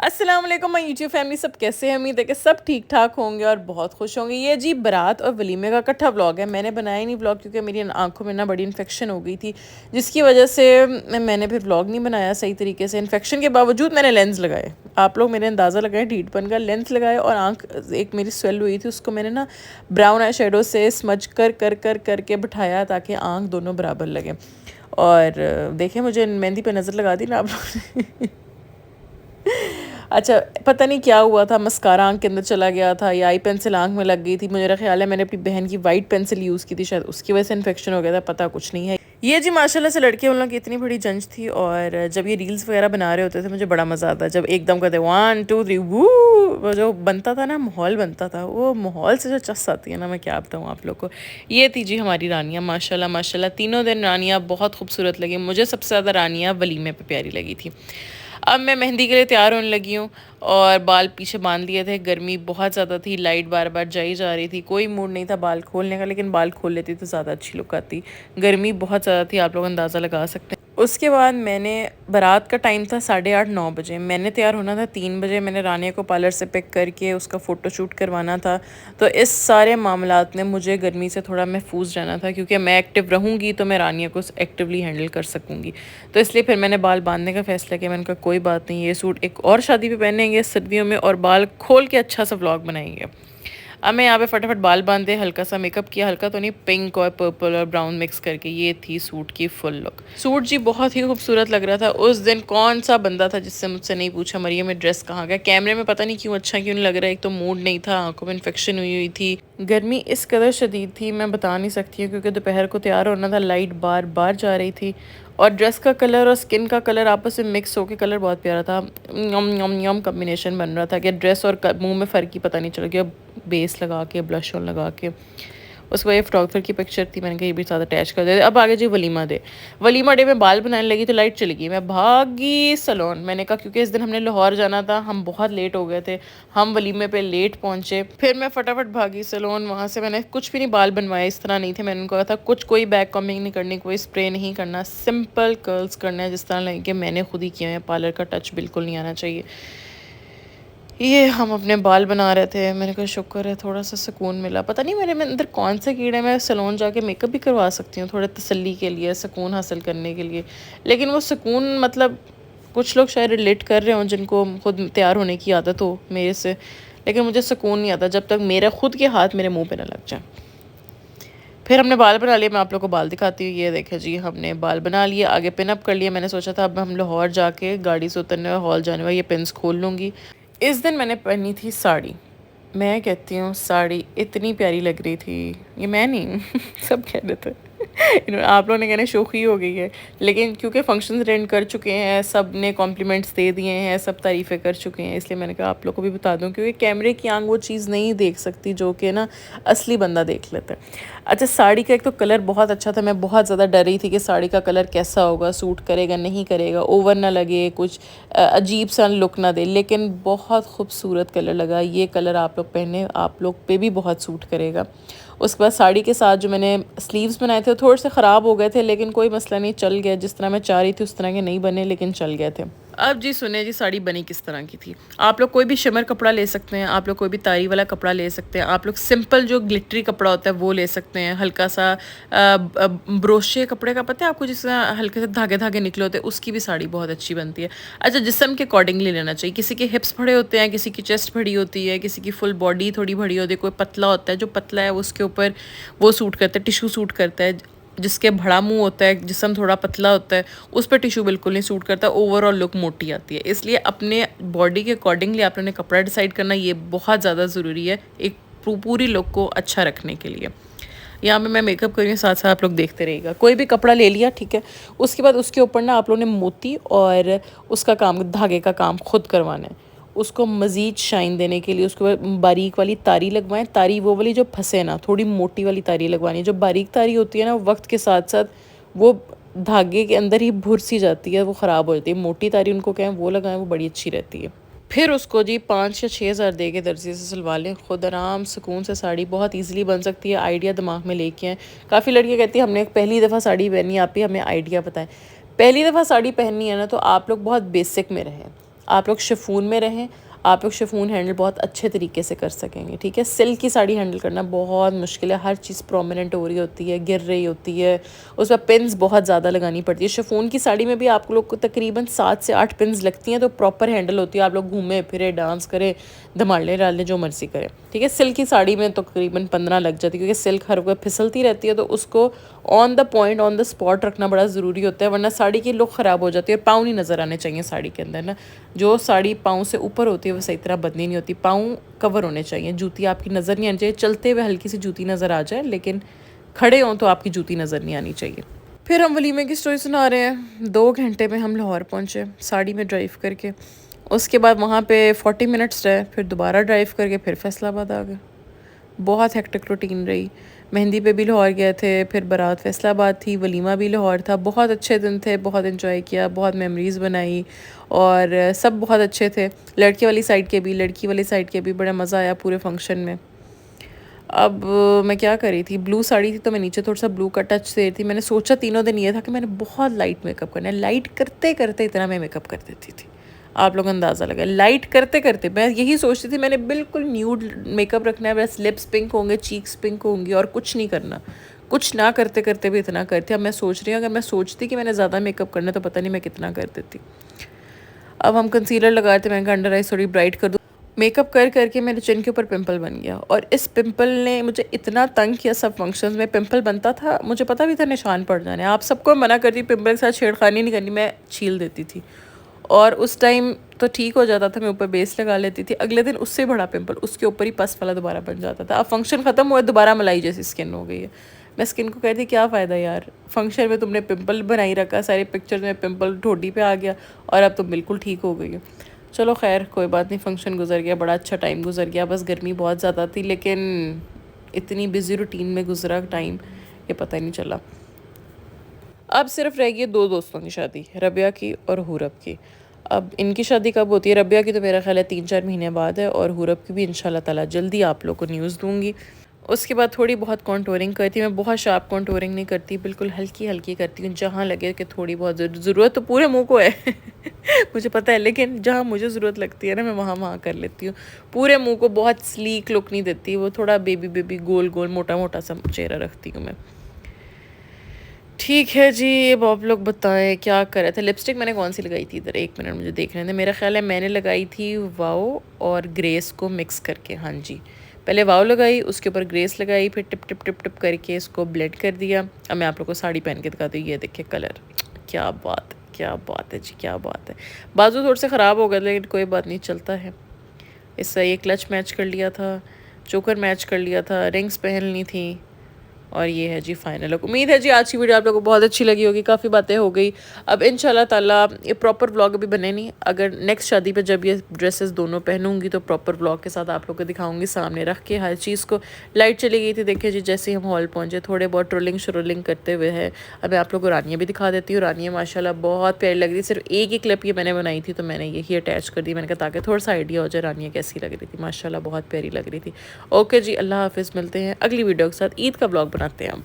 अस्सलाम वालेकुम my YouTube family, सब कैसे हैं? उम्मीद है कि सब ठीक ठाक होंगे और बहुत खुश होंगे। ये जी बारात और वलीमे का इकट्ठा व्लॉग है। मैंने बनाया ही नहीं व्लॉग क्योंकि मेरी आंखों में ना बड़ी इन्फेक्शन हो गई थी, जिसकी वजह से मैंने फिर व्लॉग नहीं बनाया सही तरीके से। इन्फेक्शन के बावजूद मैंने लेंस लगाए, आप लोग मेरे अंदाज़ा लगाएं ढीठपन का। लेंस लगाए और आँख एक मेरी स्वेल हुई थी, उसको मैंने ना ब्राउन आई शेडो से स्मज करके बिठाया ताकि आँख दोनों बराबर लगे। और देखें, मुझे मेहंदी पे नज़र लगा दी ना आप लोग ने। अच्छा, पता नहीं क्या हुआ था, मस्कारा आँख के अंदर चला गया था या आई पेंसिल आँख में लग गई थी। मुझे ख्याल है मैंने अपनी बहन की वाइट पेंसिल यूज़ की थी, शायद उसकी वजह से इन्फेक्शन हो गया था, पता कुछ नहीं है। ये जी माशाल्लाह से लड़के उन लोगों की इतनी बड़ी जंज थी। और जब ये रील्स वगैरह बना रहे होते थे मुझे बड़ा मज़ा आता, जब एकदम कहते 1 2 3 वू, वो जो बनता था ना, माहौल बनता था, वो माहौल से जो चस आती है ना, मैं क्या बताऊँ आप लोग को। ये थी जी हमारी रानियाँ, माशाल्लाह माशाल्लाह तीनों दिन रानियाँ बहुत खूबसूरत लगी। मुझे सबसे ज़्यादा रानियाँ वलीमे पे प्यारी लगी थी। अब मैं मेहंदी के लिए तैयार होने लगी हूँ और बाल पीछे बांध लिए थे। गर्मी बहुत ज़्यादा थी, लाइट बार बार जाई जा रही थी, कोई मूड नहीं था बाल खोलने का, लेकिन बाल खोल लेती तो ज़्यादा अच्छी लुक आती। गर्मी बहुत ज़्यादा थी, आप लोग अंदाज़ा लगा सकते हैं। उसके बाद मैंने, बारात का टाइम था 8:30-9 बजे, मैंने तैयार होना था 3 बजे। मैंने रानिया को पार्लर से पिक करके उसका फ़ोटोशूट करवाना था। तो इस सारे मामलात में मुझे गर्मी से थोड़ा महफूज रहना था, क्योंकि मैं एक्टिव रहूँगी तो मैं रानिया को एक्टिवली हैंडल कर सकूँगी। तो इसलिए फिर मैंने बाल बांधने का फ़ैसला किया। मैंने कहा कोई बात नहीं, ये सूट एक और शादी पे पहनेंगे सर्दियों में और बाल खोल के अच्छा सा व्लॉग बनाएंगे। अब मैं यहाँ पे फटाफट बाल बांधे, हल्का सा मेकअप किया, हल्का तो नहीं, पिंक और पर्पल और ब्राउन मिक्स करके। ये थी सूट की फुल लुक। सूट जी बहुत ही खूबसूरत लग रहा था। उस दिन कौन सा बंदा था जिससे मुझसे नहीं पूछा मरियम में ड्रेस कहाँ गया। कैमरे में पता नहीं क्यों अच्छा क्यों नहीं लग रहा है। एक तो मूड नहीं था, आंखों में इन्फेक्शन हुई हुई थी, गर्मी इस कदर शदीद थी मैं बता नहीं सकती हूँ, क्योंकि दोपहर को तैयार होना था, लाइट बार बार जा रही थी और ड्रेस का कलर और स्किन का कलर आपस में मिक्स होकर कलर बहुत प्यारा था। यम यम यम कॉम्बिनेशन बन रहा था कि ड्रेस और मुंह में फ़र्क ही पता नहीं चल गया। बेस लगा के, ब्लश ऑन लगा के, उसके बाद ये फोटोग्राफर की पिक्चर थी, मैंने कहा ये भी साथ अटैच कर दे। अब आगे जी वलीमा डे। वलीमा डे में बाल बनाने लगी तो लाइट चली गई, मैं भागी सलोन। मैंने कहा क्योंकि इस दिन हमने लाहौर जाना था, हम बहुत लेट हो गए थे, हम वलीमे पे लेट पहुंचे। फिर मैं फटाफट भागी सलोन, वहाँ से मैंने कुछ भी नहीं बाल बनवाए, इस तरह नहीं थे। मैंने उनको कहा था कुछ, कोई बैक कॉम्बिंग नहीं करनी, कोई स्प्रे नहीं करना, सिंपल कर्ल्स करना है जिस तरह लगे कि मैंने खुद ही किया है। पार्लर का टच बिल्कुल नहीं आना चाहिए। ये हम अपने बाल बना रहे थे, मैंने कहा शुक्र है थोड़ा सा सुकून मिला। पता नहीं मेरे में अंदर कौन से कीड़े, मैं सैलून जाके मेकअप भी करवा सकती हूँ थोड़े तसल्ली के लिए, सुकून हासिल करने के लिए, लेकिन वो सुकून मतलब कुछ लोग शायद रिलेट कर रहे हों जिनको खुद तैयार होने की आदत हो मेरे से, लेकिन मुझे सुकून नहीं आता जब तक मेरा खुद के हाथ मेरे मुँह पर ना लग जाए। फिर हमने बाल बना लिए, मैं आप लोग को बाल दिखाती हूँ। ये देखें जी, हमने बाल बना लिए, आगे पिन अप कर लिया। मैंने सोचा था अब हम लाहौर जाके गाड़ी से उतरने हुए हॉल जाने हुए ये पिन्स खोल लूँगी। इस दिन मैंने पहनी थी साड़ी। मैं कहती हूँ साड़ी इतनी प्यारी लग रही थी, ये मैं नहीं सब कह रहे थे। आप लोगों ने कहने शोखी हो गई है, लेकिन क्योंकि फंक्शन अटेंड कर चुके हैं, सब ने कॉम्प्लीमेंट्स दे दिए हैं, सब तारीफ़ें कर चुके हैं, इसलिए मैंने कहा आप लोग को भी बता दूं, क्योंकि कैमरे की आंख वो चीज़ नहीं देख सकती जो कि ना असली बंदा देख लेता है। अच्छा, साड़ी का एक तो कलर बहुत अच्छा था। मैं बहुत ज़्यादा डर रही थी कि साड़ी का कलर कैसा होगा, सूट करेगा नहीं करेगा, ओवर ना लगे, कुछ अजीब सा लुक ना दे, लेकिन बहुत खूबसूरत कलर लगा। ये कलर आप लोग पहने, आप लोग पे भी बहुत सूट करेगा। उसके बाद साड़ी के साथ जो मैंने स्लीव्स बनाए थे थोड़े से ख़राब हो गए थे, लेकिन कोई मसला नहीं, चल गया। जिस तरह मैं चाह रही थी उस तरह के नहीं बने, लेकिन चल गए थे। अब जी सुने जी, साड़ी बनी किस तरह की थी। आप लोग कोई भी शिमर कपड़ा ले सकते हैं, आप लोग कोई भी तारी वाला कपड़ा ले सकते हैं, आप लोग सिंपल जो ग्लिटरी कपड़ा होता है वो ले सकते हैं, हल्का सा ब्रोशे कपड़े का, पता है आपको, जिससे हल्के से धागे धागे निकले होते हैं, उसकी भी साड़ी बहुत अच्छी बनती है। अच्छा, जिस्म के अकॉर्डिंगली लेना चाहिए। किसी के हिप्स बड़े होते हैं, किसी की चेस्ट बड़ी होती है, किसी की फुल बॉडी थोड़ी बड़ी होती है, कोई पतला होता है, जो पतला है उसके ऊपर वो सूट करता है, टिशू सूट करता है। जिसके बड़ा मुंह होता है, जिस्म थोड़ा पतला होता है, उस पर टिशू बिल्कुल नहीं सूट करता, ओवरऑल लुक मोटी आती है। इसलिए अपने बॉडी के अकॉर्डिंगली आप लोगों ने कपड़ा डिसाइड करना, ये बहुत ज़्यादा ज़रूरी है एक पूरी लुक को अच्छा रखने के लिए। यहाँ पे मैं मेकअप कर रही हूँ, साथ साथ आप लोग देखते रहिएगा। कोई भी कपड़ा ले लिया, ठीक है, उसके बाद उसके ऊपर ना आप लोगों ने मोती और उसका काम, धागे का काम खुद करवाना है। उसको मज़ीद शाइन देने के लिए उसके बाद बारीक वाली तारी लगवाएं। तारी वो वाली जो फंसे ना, थोड़ी मोटी वाली तारी लगवानी है। जो बारीक तारी होती है ना, वक्त के साथ साथ वो धागे के अंदर ही भुर सी जाती है, वो ख़राब हो जाती है। मोटी तारी उनको कहें वो लगाएं, वो बड़ी अच्छी रहती है। फिर उसको जी 5 या 6 हज़ार दे के दर्जी से सिलवा लें, खुद आराम सुकून से साड़ी बहुत इजीली बन सकती है। आइडिया दिमाग में लेके आएँ। काफ़ी लड़कियाँ कहती हैं हमने पहली दफ़ा साड़ी पहनी, आप ही हमें आइडिया बताएं। पहली दफ़ा साड़ी पहननी है ना, तो आप लोग बहुत बेसिक में रहें। आप लोग शिफॉन में रहें, आप लोग शिफॉन हैंडल बहुत अच्छे तरीके से कर सकेंगे, ठीक है। सिल्क की साड़ी हैंडल करना बहुत मुश्किल है, हर चीज़ प्रोमिनेंट हो रही होती है, गिर रही होती है, उस पर पिन्स बहुत ज़्यादा लगानी पड़ती है। शिफॉन की साड़ी में भी आप लोग को तकरीबन 7 से 8 पिन्स लगती हैं, तो प्रॉपर हैंडल होती है, आप लोग घूमे फिरे, डांस करें, धमाले डालें, जो मर्ज़ी करें, ठीक है। सिल्क की साड़ी में तो तकरीबन 15 लग जाती है, क्योंकि सिल्क हर वक्त फिसलती रहती है, तो उसको on the point, on the spot रखना बड़ा ज़रूरी होता है, वरना साड़ी की लुक ख़राब हो जाती है। और पाँव नहीं नज़र आने चाहिए साड़ी के अंदर ना, जो साड़ी पाँव से ऊपर होती है वो सही तरह बंदी नहीं होती, पाँव कवर होने चाहिए, जूती आपकी नज़र नहीं आनी चाहिए। चलते हुए हल्की सी जूती नज़र आ जाए, लेकिन खड़े हों तो आपकी जूती नज़र नहीं आनी चाहिए। फिर हम वलीमे की स्टोरी सुना रहे हैं। 2 घंटे में हम लाहौर पहुँचे साड़ी में ड्राइव करके, उसके बाद वहाँ पे 40 मिनट्स रहे, फिर दोबारा ड्राइव करके फिर फैसलाबाद आ गए। बहुत हेक्टिक रूटीन रही। मेहंदी पे भी लाहौर गए थे, फिर बारात फैसलाबाद थी, वलीमा भी लाहौर था। बहुत अच्छे दिन थे, बहुत इन्जॉय किया, बहुत मेमोरीज़ बनाई, और सब बहुत अच्छे थे। लड़के वाली साइड के भी, लड़की वाली साइड के भी, बड़ा मज़ा आया पूरे फंक्शन में। अब मैं क्या करी थी, ब्लू साड़ी थी तो मैं नीचे थोड़ा सा ब्लू का टच दे रही थी। मैंने सोचा तीनों दिन ये था कि मैंने बहुत लाइट मेकअप करना है, लाइट करते करते इतना मैं मेकअप कर देती थी, आप लोग अंदाज़ा लगा। लाइट करते करते मैं यही सोचती थी, मैंने बिल्कुल न्यूड मेकअप रखना है, बस लिप्स पिंक होंगे, चीक्स पिंक होंगी, और कुछ नहीं करना। कुछ ना करते करते भी इतना करती। अब मैं सोच रही हूँ, अगर मैं सोचती कि मैंने ज़्यादा मेकअप करना है तो पता नहीं मैं कितना कर देती। अब हम कंसीलर लगाए थे, मैंने कहा अंडर आइज थोड़ी ब्राइट कर दूँ। मेकअप कर करके मेरे चिन के ऊपर पिंपल बन गया, और इस पिंपल ने मुझे इतना तंग किया। सब फंक्शंस में पिंपल बनता था, मुझे पता भी था निशान पड़ जाने। आप सबको मना करती पिंपल के साथ छेड़खानी नहीं करनी, मैं छील देती थी, और उस टाइम तो ठीक हो जाता था, मैं ऊपर बेस लगा लेती थी। अगले दिन उससे बड़ा पिंपल, उसके ऊपर ही पस वाला दोबारा बन जाता था। अब फंक्शन ख़त्म हुआ, दोबारा मलाई जैसी स्किन हो गई है। मैं स्किन को कहती क्या फ़ायदा यार, फंक्शन में तुमने पिंपल बनाई रखा, सारे पिक्चर्स में पिंपल ठोडी पे आ गया, और अब तुम बिल्कुल ठीक हो गई हो। चलो खैर कोई बात नहीं, फ़ंक्शन गुजर गया, बड़ा अच्छा टाइम गुजर गया। बस गर्मी बहुत ज़्यादा थी, लेकिन इतनी बिज़ी रूटीन में गुजरा टाइम ये पता ही नहीं चला। अब सिर्फ रह गई 2 दोस्तों की शादी, रबिया की और हुरब की। अब इनकी शादी कब होती है? रबिया की तो मेरा ख्याल है 3-4 महीने बाद है, और हुरब की भी इंशाल्लाह ताला जल्दी आप लोग को न्यूज़ दूँगी। उसके बाद थोड़ी बहुत कॉन्टोरिंग करती हूँ। मैं बहुत शार्प कॉन्टोरिंग नहीं करती, बिल्कुल हल्की हल्की करती हूँ, जहाँ लगे कि थोड़ी बहुत ज़रूरत तो पूरे मुँह को है मुझे पता है, लेकिन जहाँ मुझे ज़रूरत लगती है ना, मैं वहाँ वहाँ कर लेती हूँ। पूरे मुँह को बहुत स्लीक लुक नहीं देती, वो थोड़ा बेबी बेबी गोल गोल मोटा मोटा सा चेहरा रखती हूँ मैं। ठीक है जी, अब आप लोग बताएं क्या कर रहे थे। लिपस्टिक मैंने कौन सी लगाई थी इधर, 1 मिनट मुझे देखने थे। मेरा ख्याल है मैंने लगाई थी वाओ और ग्रेस को मिक्स करके, हाँ जी। पहले वाओ लगाई, उसके ऊपर ग्रेस लगाई, फिर टिप टिप टिप टिप करके इसको ब्लेंड कर दिया। अब मैं आप लोग को साड़ी पहन के दिखाती हूँ, ये देखिए कलर, क्या बात, क्या बात है जी, क्या बात है। बाजू थोड़े से ख़राब हो गए, लेकिन कोई बात नहीं, चलता है। इससे ये क्लच मैच कर लिया था, चोकर मैच कर लिया था, रिंग्स पहन ली थी, और ये है जी फाइनल लुक। उम्मीद है जी आज की वीडियो आप लोगों को बहुत अच्छी लगी होगी, काफ़ी बातें हो गई। अब इंशाल्लाह ताला ये प्रॉपर व्लॉग अभी बने नहीं, अगर नेक्स्ट शादी पे जब ये ड्रेसेस दोनों पहनूंगी तो प्रॉपर व्लॉग के साथ आप लोग को दिखाऊंगी, सामने रख के हर चीज़ को। लाइट चली गई थी, देखिए जी, जैसे ही हम हॉल पहुँचे थोड़े बहुत ट्रोलिंग श्रोलिंग करते हुए है। अब मैं आप लोग को रानियाँ भी दिखा देती हूँ। रानियाँ माशाल्लाह बहुत प्यारी लग रही, सिर्फ एक ही क्लिप ये मैंने बनाई थी तो मैंने यही अटैच कर दी, मैंने कहा ताकि थोड़ा सा आइडिया हो जाए रानियाँ कैसी लग रही थी। माशाल्लाह बहुत प्यारी लग रही थी। ओके जी, अल्लाह हाफिज़, मिलते हैं अगली वीडियो के साथ। ईद का व्लॉग बनाते हैं अब।